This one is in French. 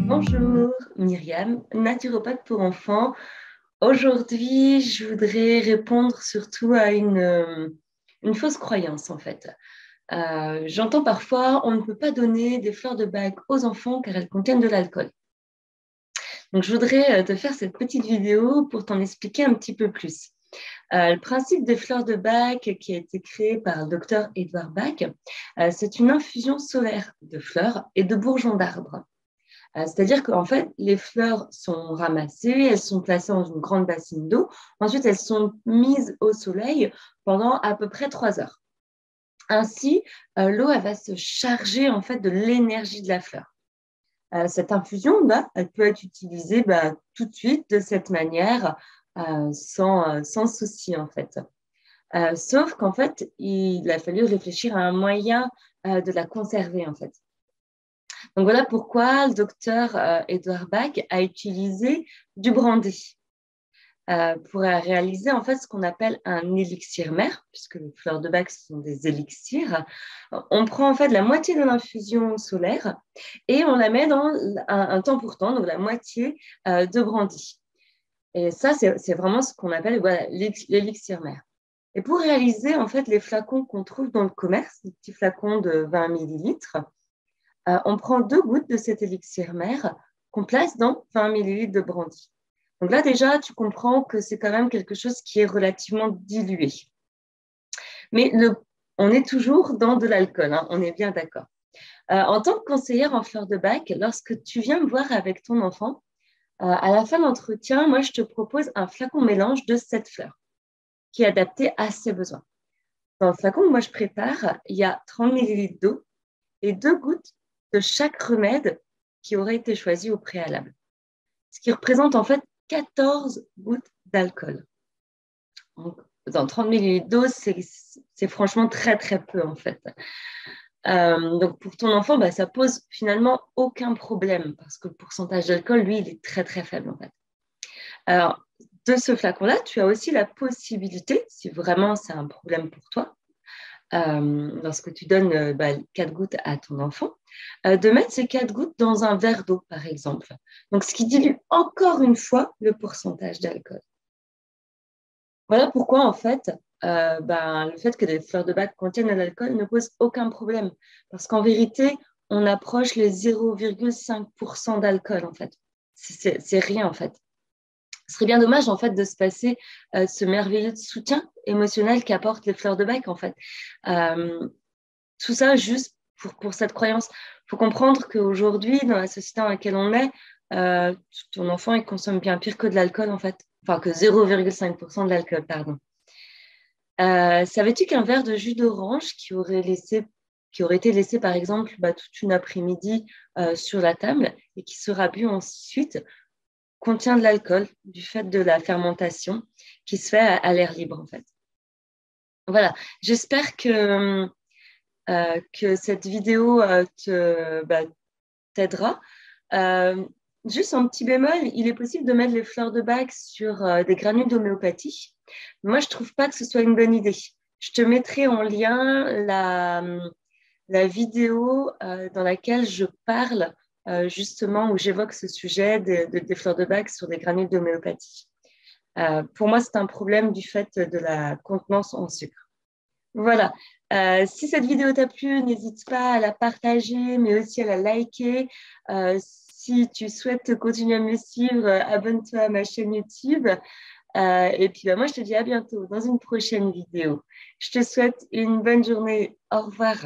Bonjour, Myriam, naturopathe pour enfants. Aujourd'hui, je voudrais répondre surtout à une fausse croyance en fait. J'entends parfois on ne peut pas donner des fleurs de bac aux enfants car elles contiennent de l'alcool. Donc, je voudrais te faire cette petite vidéo pour t'en expliquer un petit peu plus. Le principe des fleurs de bac qui a été créé par le docteur Edouard Bach, c'est une infusion solaire de fleurs et de bourgeons d'arbres. C'est-à-dire qu'en fait, les fleurs sont ramassées, elles sont placées dans une grande bassine d'eau. Ensuite, elles sont mises au soleil pendant à peu près 3 heures. Ainsi, l'eau, elle va se charger en fait de l'énergie de la fleur. Cette infusion, elle peut être utilisée tout de suite de cette manière, sans souci en fait. Sauf qu'en fait, il a fallu réfléchir à un moyen de la conserver en fait. Donc voilà pourquoi le docteur Edouard Bach a utilisé du brandy pour réaliser en fait ce qu'on appelle un élixir mère, puisque les fleurs de bac sont des élixirs. On prend en fait la moitié de l'infusion solaire et on la met dans un temps pour temps, donc la moitié de brandy. Et ça, c'est vraiment ce qu'on appelle voilà, l'élixir mère. Et pour réaliser en fait les flacons qu'on trouve dans le commerce, les petits flacons de 20 millilitres, on prend 2 gouttes de cet élixir mère qu'on place dans 20 millilitres de brandy. Donc là, déjà, tu comprends que c'est quand même quelque chose qui est relativement dilué. Mais on est toujours dans de l'alcool, hein, on est bien d'accord. En tant que conseillère en fleurs de bac, lorsque tu viens me voir avec ton enfant, à la fin de l'entretien, moi, je te propose un flacon mélange de 7 fleurs qui est adapté à ses besoins. Dans le flacon que moi, je prépare, il y a 30 millilitres d'eau et 2 gouttes de chaque remède qui aurait été choisi au préalable. Ce qui représente en fait 14 gouttes d'alcool. Dans 30 millilitres d'eau, c'est franchement très, très peu en fait. Donc pour ton enfant, ça pose finalement aucun problème parce que le pourcentage d'alcool, lui, il est très, très faible en fait. Alors, de ce flacon-là, tu as aussi la possibilité, si vraiment c'est un problème pour toi, lorsque tu donnes 4 gouttes à ton enfant, de mettre ces 4 gouttes dans un verre d'eau, par exemple. Donc, ce qui dilue encore une fois le pourcentage d'alcool. Voilà pourquoi, en fait, le fait que les fleurs de bac contiennent de l'alcool ne pose aucun problème. Parce qu'en vérité, on approche les 0,5% d'alcool, en fait. C'est rien, en fait. Ce serait bien dommage, en fait, de se passer ce merveilleux soutien émotionnel qu'apportent les fleurs de bac, en fait. Tout ça juste pour cette croyance. Il faut comprendre qu'aujourd'hui, dans la société dans laquelle on est, ton enfant, il consomme bien pire que de l'alcool, en fait. Enfin, que 0,5% de l'alcool, pardon. Savais-tu qu'un verre de jus d'orange qui aurait été laissé, par exemple, toute une après-midi sur la table et qui sera bu ensuite, contient de l'alcool du fait de la fermentation qui se fait à l'air libre, en fait. Voilà, j'espère que cette vidéo t'aidera. Juste un petit bémol, il est possible de mettre les fleurs de bac sur des granules d'homéopathie. Moi, je ne trouve pas que ce soit une bonne idée. Je te mettrai en lien la vidéo dans laquelle je parle justement, où j'évoque ce sujet des fleurs de bac sur des granules d'homéopathie. Pour moi, c'est un problème du fait de la contenance en sucre. Voilà. Si cette vidéo t'a plu, n'hésite pas à la partager, mais aussi à la liker. Si tu souhaites continuer à me suivre, abonne-toi à ma chaîne YouTube. Et puis, moi, je te dis à bientôt dans une prochaine vidéo. Je te souhaite une bonne journée. Au revoir.